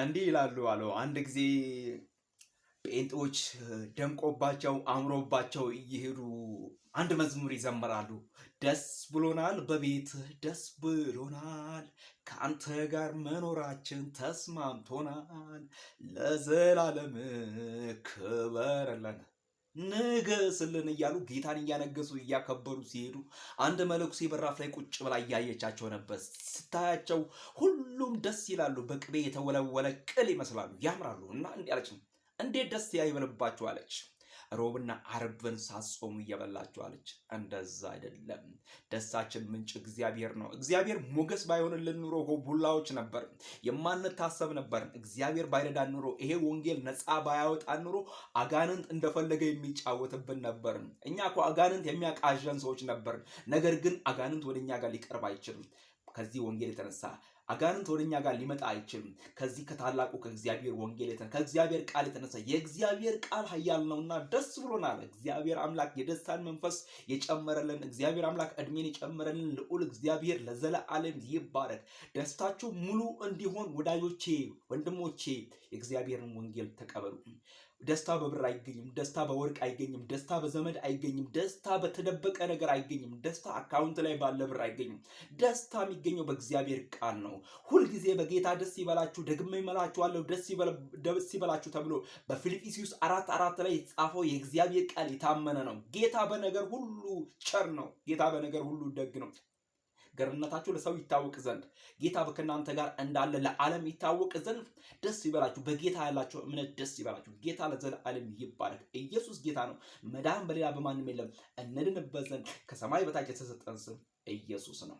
እንዲህ ይላሉ አለው። አንድ ጊዜ ጴንጤዎች ደምቆባቸው አምሮባቸው እየሄዱ አንድ መዝሙር ይዘምራሉ። ደስ ብሎናል፣ በቤትህ ደስ ብሎናል፣ ከአንተ ጋር መኖራችን ተስማምቶናል፣ ለዘላለም ክበርልን ንገስልን እያሉ ጌታን እያነገሱ እያከበሩ ሲሄዱ አንድ መነኩሴ በራፍ ላይ ቁጭ ብላ እያየቻቸው ነበር። ስታያቸው ሁሉም ደስ ይላሉ፣ በቅቤ የተወለወለ ቅል ይመስላሉ፣ ያምራሉ። እና እንዲህ አለች፣ እንዴት ደስ ይበልባችሁ አለች። ሮብና አርብን ሳትጾሙ እየበላችሁ አለች። እንደዛ አይደለም፣ ደስታችን ምንጭ እግዚአብሔር ነው። እግዚአብሔር ሞገስ ባይሆንልን ኑሮ ቡላዎች ነበር፣ የማንታሰብ ነበር። እግዚአብሔር ባይረዳን ኑሮ፣ ይሄ ወንጌል ነፃ ባያወጣን ኑሮ አጋንንት እንደፈለገ የሚጫወትብን ነበር። እኛ እኮ አጋንንት የሚያቃዣን ሰዎች ነበር። ነገር ግን አጋንንት ወደኛ ጋር ሊቀርብ አይችልም። ከዚህ ወንጌል የተነሳ አጋንንት ወደኛ ጋር ሊመጣ አይችልም። ከዚህ ከታላቁ ከእግዚአብሔር ወንጌል ከእግዚአብሔር ቃል የተነሳ የእግዚአብሔር ቃል ኃያል ነውና ደስ ብሎናል። እግዚአብሔር አምላክ የደስታን መንፈስ የጨመረልን፣ እግዚአብሔር አምላክ እድሜን የጨመረልን ልዑል እግዚአብሔር ለዘለዓለም ይባረክ። ደስታችሁ ሙሉ እንዲሆን ወዳጆቼ፣ ወንድሞቼ የእግዚአብሔርን ወንጌል ተቀበሉ። ደስታ በብር አይገኝም። ደስታ በወርቅ አይገኝም። ደስታ በዘመድ አይገኝም። ደስታ በተደበቀ ነገር አይገኝም። ደስታ አካውንት ላይ ባለ ብር አይገኝም። ደስታ የሚገኘው በእግዚአብሔር ቃል ነው። ሁልጊዜ በጌታ ደስ ይበላችሁ፣ ደግሜ እምላችኋለሁ ደስ ይበላችሁ ተብሎ በፊልጵስዩስ 4:4 ላይ የተጻፈው የእግዚአብሔር ቃል የታመነ ነው። ጌታ በነገር ሁሉ ቸር ነው። ጌታ በነገር ሁሉ ደግ ነው። ገርነታችሁ ለሰው ይታወቅ ዘንድ ጌታ ከእናንተ ጋር እንዳለ ለዓለም ይታወቅ ዘንድ ደስ ይበላችሁ። በጌታ ያላችሁ እምነት ደስ ይበላችሁ። ጌታ ለዘላለም ይባረክ። ኢየሱስ ጌታ ነው። መዳን በሌላ በማንም የለም። እንድንበት ዘንድ ከሰማይ በታች የተሰጠን ስም ኢየሱስ ነው።